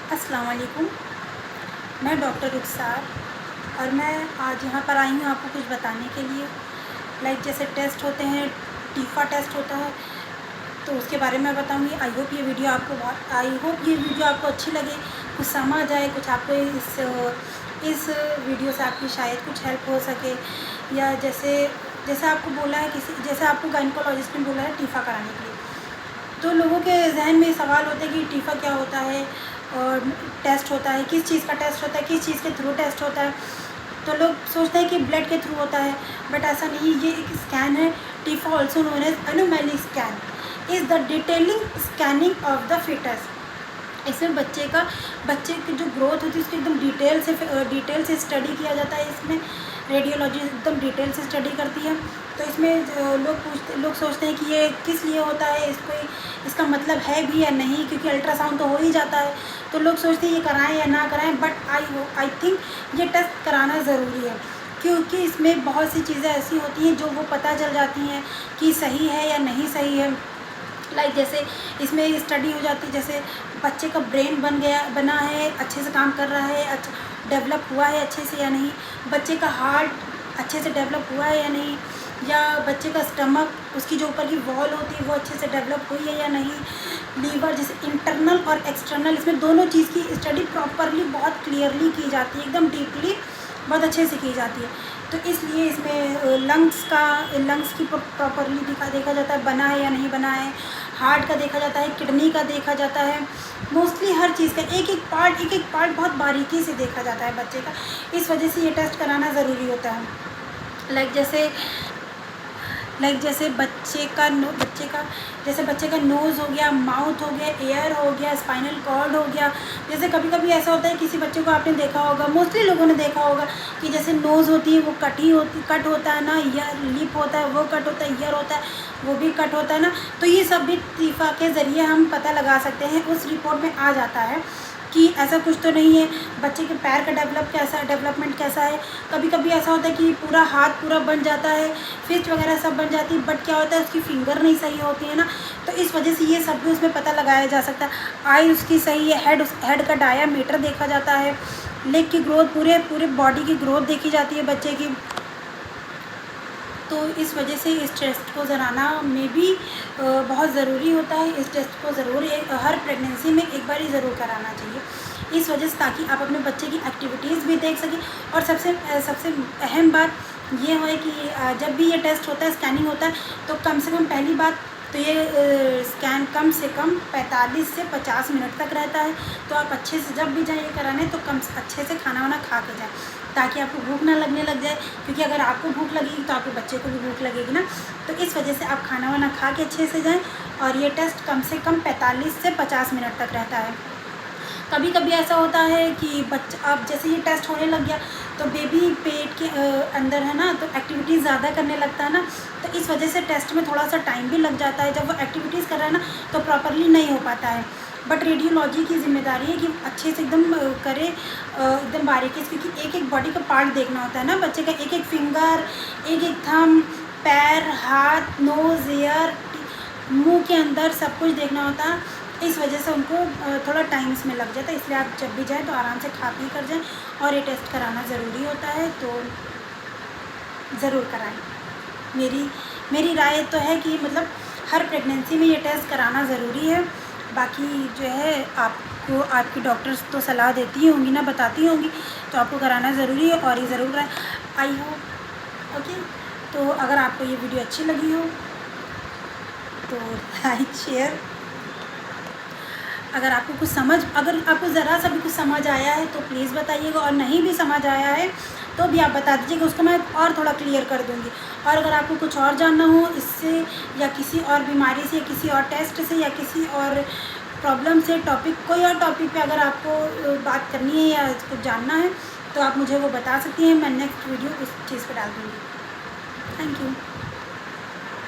अस्सलाम वालेकुम। मैं डॉक्टर रुखसार और मैं आज यहाँ पर आई हूँ आपको कुछ बताने के लिए। जैसे टेस्ट होते हैं, टीफा टेस्ट होता है, तो उसके बारे में बताऊँगी। आई होप ये वीडियो आपको अच्छी लगे, कुछ समझ आए, कुछ आपको इस वीडियो से आपकी शायद कुछ हेल्प हो सके। या जैसे आपको बोला है जैसे आपको गायनेकोलॉजिस्ट ने बोला है टीफा कराने के लिए, तो लोगों के जहन में सवाल होते हैं कि टीफा क्या होता है और टेस्ट होता है, किस चीज़ का टेस्ट होता है, किस चीज़ के थ्रू टेस्ट होता है। तो लोग सोचते हैं कि ब्लड के थ्रू होता है, बट ऐसा नहीं। ये एक स्कैन है। TIFFA also known as anomaly scan is the detailing scanning of the fetus. इसमें बच्चे की जो ग्रोथ होती है उसकी एकदम डिटेल से स्टडी किया जाता है। इसमें रेडियोलॉजी एकदम डिटेल से स्टडी करती है। तो इसमें लोग सोचते हैं कि ये किस लिए होता है, इसका मतलब है भी या नहीं, क्योंकि अल्ट्रासाउंड तो हो ही जाता है। तो लोग सोचते हैं ये कराएं या ना कराएं, बट आई थिंक ये टेस्ट कराना ज़रूरी है, क्योंकि इसमें बहुत सी चीज़ें ऐसी होती हैं जो वो पता चल जाती हैं कि सही है या नहीं सही है। जैसे इसमें स्टडी हो जाती है, जैसे बच्चे का ब्रेन बना है, अच्छे से काम कर रहा है, अच्छा डेवलप हुआ है अच्छे से या नहीं, बच्चे का हार्ट अच्छे से डेवलप हुआ है या नहीं, या बच्चे का स्टमक, उसकी जो ऊपर की वॉल होती है वो अच्छे से डेवलप हुई है या नहीं, लीवर, जैसे इंटरनल और एक्सटर्नल, इसमें दोनों चीज़ की स्टडी प्रॉपरली बहुत क्लियरली की जाती है, एकदम डीपली बहुत अच्छे से की जाती है। तो इसलिए इसमें लंग्स की प्रॉपरली देखा जाता है, बना है या नहीं बना है, हार्ट का देखा जाता है, किडनी का देखा जाता है, मोस्टली हर चीज़ का एक एक पार्ट बहुत बारीकी से देखा जाता है बच्चे का। इस वजह से ये टेस्ट कराना ज़रूरी होता है। जैसे बच्चे का नोज़ हो गया, माउथ हो गया, ईयर हो गया, स्पाइनल कॉर्ड हो गया। जैसे कभी कभी ऐसा होता है, किसी बच्चे को आपने देखा होगा, मोस्टली लोगों ने देखा होगा कि जैसे नोज़ होती है वो कट होता है ना, ईयर लिप होता है वो कट होता है, ईयर होता है वो भी कट होता है ना। तो ये सब भी टीफा के ज़रिए हम पता लगा सकते हैं। उस रिपोर्ट में आ जाता है कि ऐसा कुछ तो नहीं है। बच्चे के पैर का डेवलपमेंट कैसा है। कभी कभी ऐसा होता है कि पूरा हाथ पूरा बन जाता है, फिस्ट वगैरह सब बन जाती है, बट क्या होता है उसकी फिंगर नहीं सही होती है ना। तो इस वजह से ये सब भी उसमें पता लगाया जा सकता है। आई उसकी सही है, हेड का डायामीटर देखा जाता है, लेग की ग्रोथ, पूरे बॉडी की ग्रोथ देखी जाती है बच्चे की। तो इस वजह से इस टेस्ट को कराना में भी बहुत ज़रूरी होता है। इस टेस्ट को हर प्रेगनेंसी में एक बार ही ज़रूर कराना चाहिए, इस वजह से ताकि आप अपने बच्चे की एक्टिविटीज़ भी देख सकें। और सबसे अहम बात ये है कि जब भी ये टेस्ट होता है, स्कैनिंग होता है, तो कम से कम पहली बात तो ये स्कैन कम से कम 45 से 50 मिनट तक रहता है। तो आप अच्छे से जब भी जाएँ ये कराने, तो अच्छे से खाना वाना खा के जाएँ, ताकि आपको भूख ना लगने लग जाए, क्योंकि अगर आपको भूख लगेगी तो आपके बच्चे को भी भूख लगेगी ना। तो इस वजह से आप खाना वाना खा के अच्छे से जाएं। और ये टेस्ट कम से कम 45 से 50 मिनट तक रहता है। कभी कभी ऐसा होता है कि अब जैसे ये टेस्ट होने लग गया तो बेबी पेट के अंदर है ना, तो एक्टिविटीज़ ज़्यादा करने लगता है ना। तो इस वजह से टेस्ट में थोड़ा सा टाइम भी लग जाता है। जब वो एक्टिविटीज़ कर रहा है ना, तो प्रॉपरली नहीं हो पाता है। बट रेडियोलॉजी की जिम्मेदारी है कि अच्छे से एकदम करे, एकदम बारीकी से, क्योंकि एक एक बॉडी का पार्ट देखना होता है ना बच्चे का, एक एक फिंगर, एक एक थंब, पैर, हाथ, नोज़, ईयर, मुंह के अंदर सब कुछ देखना होता है। इस वजह से उनको थोड़ा टाइम इसमें लग जाता है। इसलिए आप जब भी जाएँ तो आराम से खा पी कर जाएँ, और ये टेस्ट कराना ज़रूरी होता है, तो ज़रूर कराएं। मेरी राय तो है कि मतलब हर प्रेगनेंसी में ये टेस्ट कराना ज़रूरी है। बाकी जो है आपको आपकी डॉक्टर्स तो सलाह देती ही होंगी ना, बताती होंगी, तो आपको कराना ज़रूरी है, और ये ज़रूर कराएं। I hope okay. तो अगर आपको ये वीडियो अच्छी लगी हो तो लाइक शेयर। अगर आपको ज़रा सा भी कुछ समझ आया है तो प्लीज़ बताइएगा, और नहीं भी समझ आया है तो भी आप बता दीजिएगा, उसको मैं और थोड़ा क्लियर कर दूँगी। और अगर आपको कुछ और जानना हो इससे, या किसी और बीमारी से, या किसी और टेस्ट से, या किसी और प्रॉब्लम से, कोई और टॉपिक पे अगर आपको बात करनी है या कुछ जानना है, तो आप मुझे वो बता सकती हैं। मैं नेक्स्ट वीडियो उस चीज़ पर डाल दूँगी। Thank you.